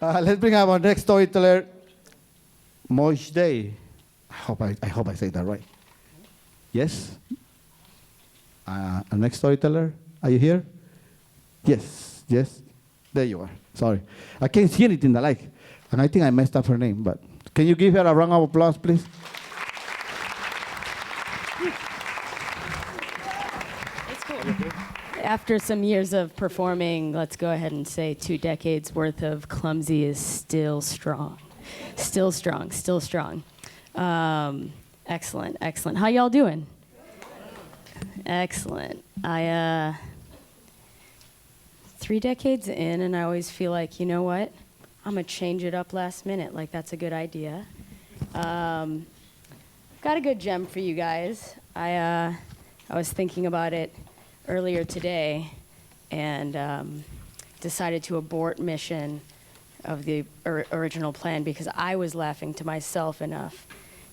Let's bring up our next storyteller, Mojdeh. I hope I say that right. Yes? Our next storyteller, are you here? Yes, yes. There you are. Sorry. I can't see anything I like. And I think I messed up her name, but can you give her a round of applause, please? It's cool. After some years of performing, let's go ahead and say 2 decades worth of clumsy is still strong. Still strong, still strong. Excellent, excellent. How y'all doing? Excellent. 3 decades in, and I always feel like, you know what? I'm gonna change it up last minute. Like, that's a good idea. Got a good gem for you guys. I was thinking about it earlier today, and decided to abort mission of the original plan because I was laughing to myself enough.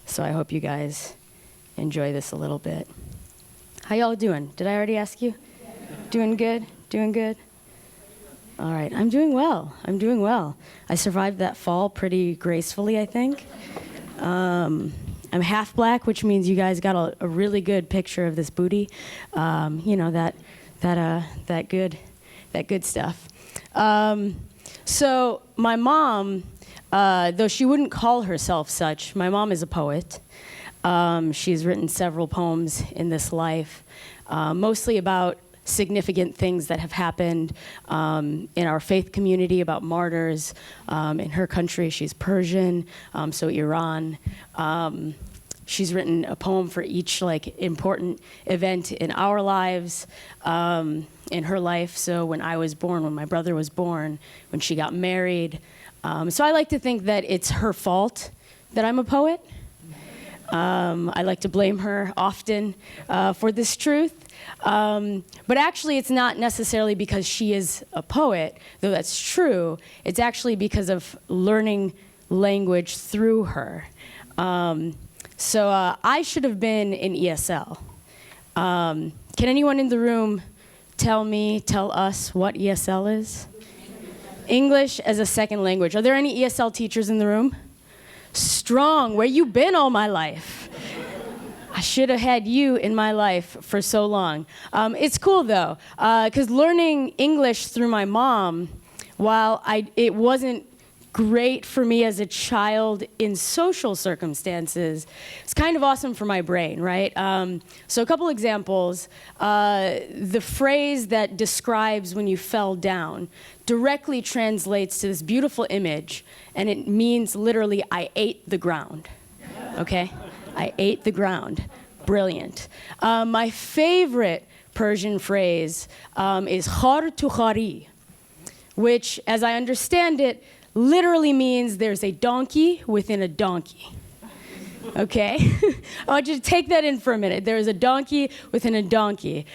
So I hope you guys enjoy this a little bit. How y'all doing? Did I already ask you? Yeah. Doing good? Doing good? All right, I'm doing well. I'm doing well. I survived that fall pretty gracefully, I think. I'm half black, which means you guys got a really good picture of this booty. You know, that good stuff. So my mom, though she wouldn't call herself such, my mom is a poet. She's written several poems in this life, mostly about significant things that have happened in our faith community, about martyrs. In her country, she's Persian, so Iran. She's written a poem for each important event in our lives, in her life. So when I was born, when my brother was born, when she got married. So I like to think that it's her fault that I'm a poet. I like to blame her often for this truth. But actually, it's not necessarily because she is a poet, though that's true. It's actually because of learning language through her. So I should have been in ESL. Can anyone in the room tell us what ESL is? English as a second language. Are there any ESL teachers in the room? Strong. Where you been all my life? I should have had you in my life for so long. It's cool though, because learning English through my mom, while it wasn't great for me as a child in social circumstances, it's kind of awesome for my brain, right? So a couple examples. The phrase that describes when you fell down directly translates to this beautiful image, and it means literally, I ate the ground, okay? I ate the ground. Brilliant. My favorite Persian phrase is khar tu khari, which, as I understand it, literally means there's a donkey within a donkey. Okay? I want you to take that in for a minute. There is a donkey within a donkey,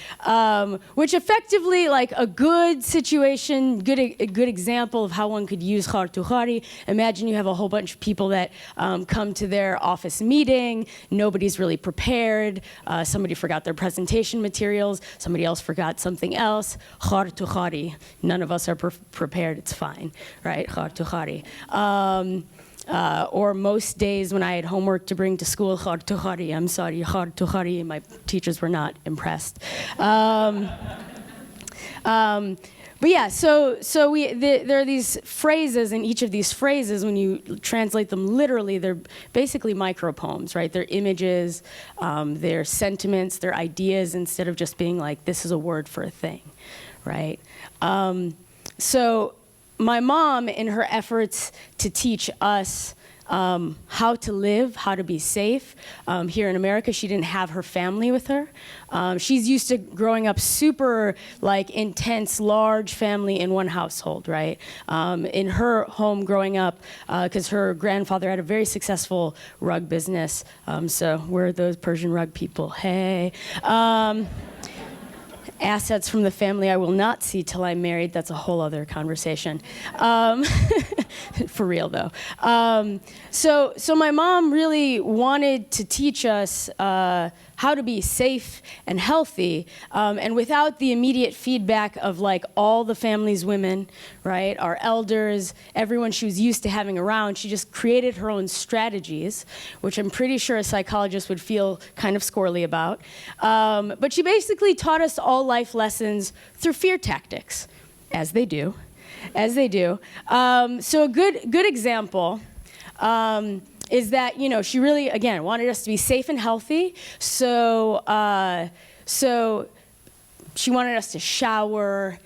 which effectively, like a good situation, a good example of how one could use khar tu khari. Imagine you have a whole bunch of people that come to their office meeting. Nobody's really prepared. Somebody forgot their presentation materials. Somebody else forgot something else. Khar tu khari. None of us are prepared. It's fine, right? Khar tu khari. Or most days when I had homework to bring to school, khar tu khari, I'm sorry, khar tu khari, my teachers were not impressed. But yeah, so there are these phrases, and each of these phrases, when you translate them literally, they're basically micropoems, right? They're images, they're sentiments, they're ideas, instead of just being like, this is a word for a thing, right? So my mom, in her efforts to teach us how to live, how to be safe, here in America, she didn't have her family with her. She's used to growing up super intense, large family in one household, right? In her home growing up, because her grandfather had a very successful rug business, so we're those Persian rug people, hey. assets from the family I will not see till I'm married. That's a whole other conversation. For real, though. So my mom really wanted to teach us how to be safe and healthy, and without the immediate feedback of like all the family's women, right, our elders, everyone she was used to having around, she just created her own strategies, which I'm pretty sure a psychologist would feel kind of squirrely about. But she basically taught us all life lessons through fear tactics, as they do. So a good example is that, you know, she really, again, wanted us to be safe and healthy. So she wanted us to shower,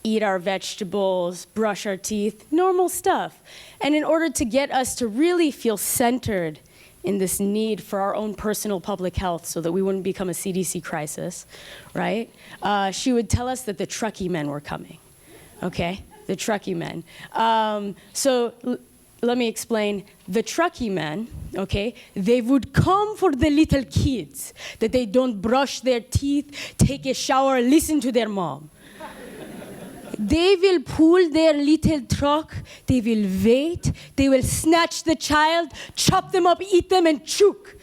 eat our vegetables, brush our teeth, normal stuff. And in order to get us to really feel centered in this need for our own personal public health so that we wouldn't become a CDC crisis, right? She would tell us that the truckee men were coming, okay? The truckee men. Let me explain. The truckee men, okay, they would come for the little kids, that they don't brush their teeth, take a shower, listen to their mom. They will pull their little truck, they will wait, they will snatch the child, chop them up, eat them, and choke.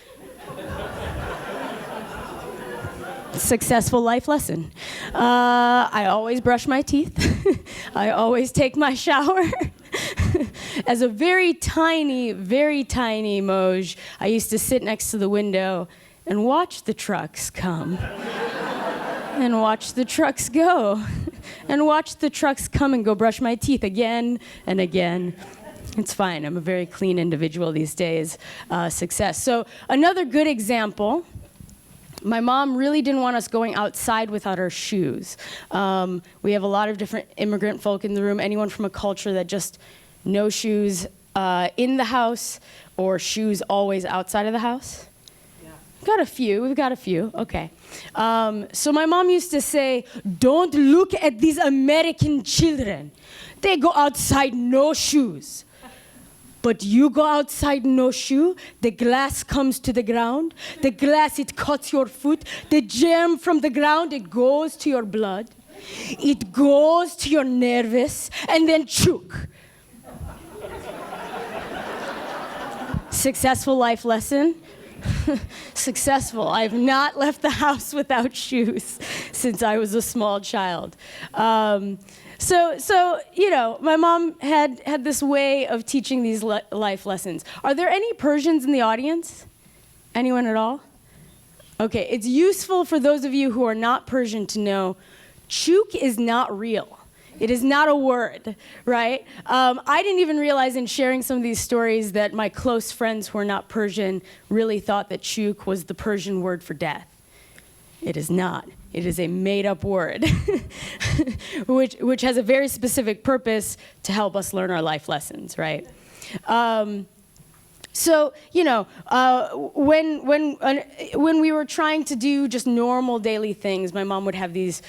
Successful life lesson. I always brush my teeth. I always take my shower. As a very tiny Moj, I used to sit next to the window and watch the trucks come. And watch the trucks go. And watch the trucks come and go brush my teeth again and again. It's fine. I'm a very clean individual these days. Success. So another good example. My mom really didn't want us going outside without our shoes. We have a lot of different immigrant folk in the room, anyone from a culture that just no shoes in the house or shoes always outside of the house? Yeah. We've got a few, okay. So my mom used to say, don't look at these American children. They go outside no shoes. But you go outside no shoe, the glass comes to the ground, the glass, it cuts your foot, the germ from the ground, it goes to your blood, it goes to your nervous, and then choke. Successful life lesson? Successful. I've not left the house without shoes since I was a small child. So you know, my mom had this way of teaching these life lessons. Are there any Persians in the audience? Anyone at all? Okay, it's useful for those of you who are not Persian to know, chook is not real. It is not a word, right? I didn't even realize in sharing some of these stories that my close friends who are not Persian really thought that chook was the Persian word for death. It is not. It is a made-up word, which has a very specific purpose to help us learn our life lessons, right? So, you know, when we were trying to do just normal daily things, my mom would have these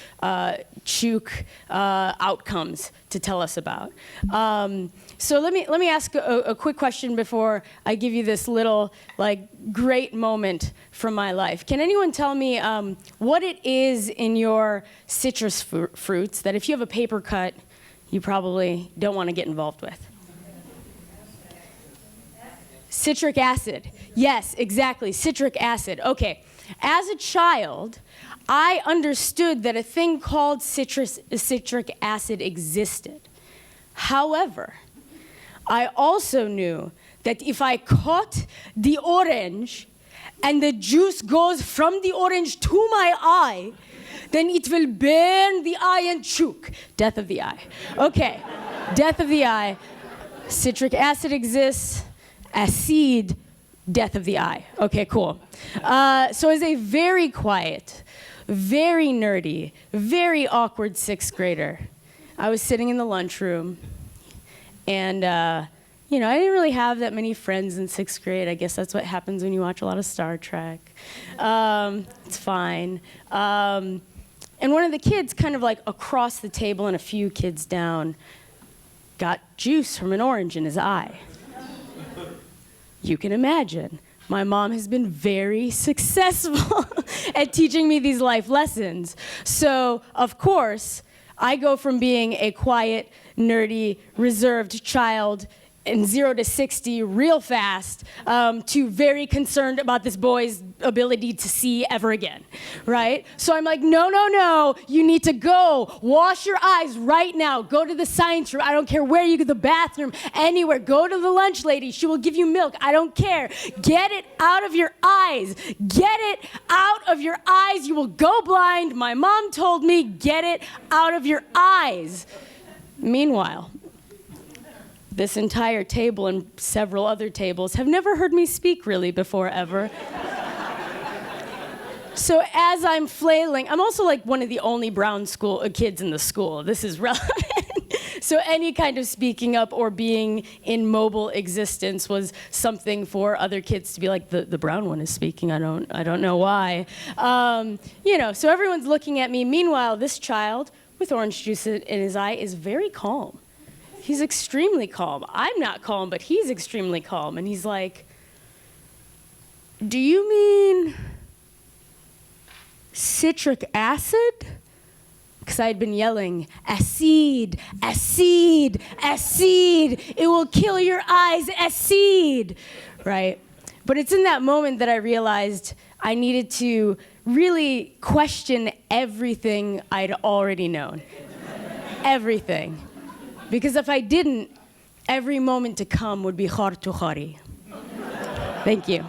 chook outcomes to tell us about. So let me ask a quick question before I give you this little, like, great moment from my life. Can anyone tell me what it is in your citrus fruits that if you have a paper cut, you probably don't want to get involved with? Citric acid. Yes, exactly. Citric acid. Okay. As a child, I understood that a thing called citric acid existed. However, I also knew that if I cut the orange and the juice goes from the orange to my eye, then it will burn the eye and choke. Death of the eye. Okay. Death of the eye. Citric acid exists. Acid, death of the eye. Okay, cool. So as a very quiet, very nerdy, very awkward 6th grader, I was sitting in the lunchroom, and you know, I didn't really have that many friends in 6th grade. I guess that's what happens when you watch a lot of Star Trek. It's fine. And one of the kids, kind of like across the table and a few kids down, got juice from an orange in his eye. You can imagine my mom has been very successful at teaching me these life lessons. So, of course, I go from being a quiet, nerdy, reserved child in 0 to 60 real fast to very concerned about this boy's ability to see ever again, right? So I'm like, no, no, no, you need to go. Wash your eyes right now. Go to the science room. I don't care where you go, the bathroom, anywhere. Go to the lunch lady. She will give you milk. I don't care. Get it out of your eyes. Get it out of your eyes. You will go blind. My mom told me, get it out of your eyes. Meanwhile, this entire table and several other tables have never heard me speak really before, ever. So as I'm flailing, I'm also like one of the only brown kids in the school. This is relevant. So any kind of speaking up or being in mobile existence was something for other kids to be like, the brown one is speaking, I don't know why. So everyone's looking at me. Meanwhile, this child with orange juice in his eye is very calm. He's extremely calm. I'm not calm, but he's extremely calm. And he's like, do you mean citric acid? Because I had been yelling, acid, acid, acid. It will kill your eyes, acid, right? But it's in that moment that I realized I needed to really question everything I'd already known. Everything. Because if I didn't, every moment to come would be khar to khari. Thank you.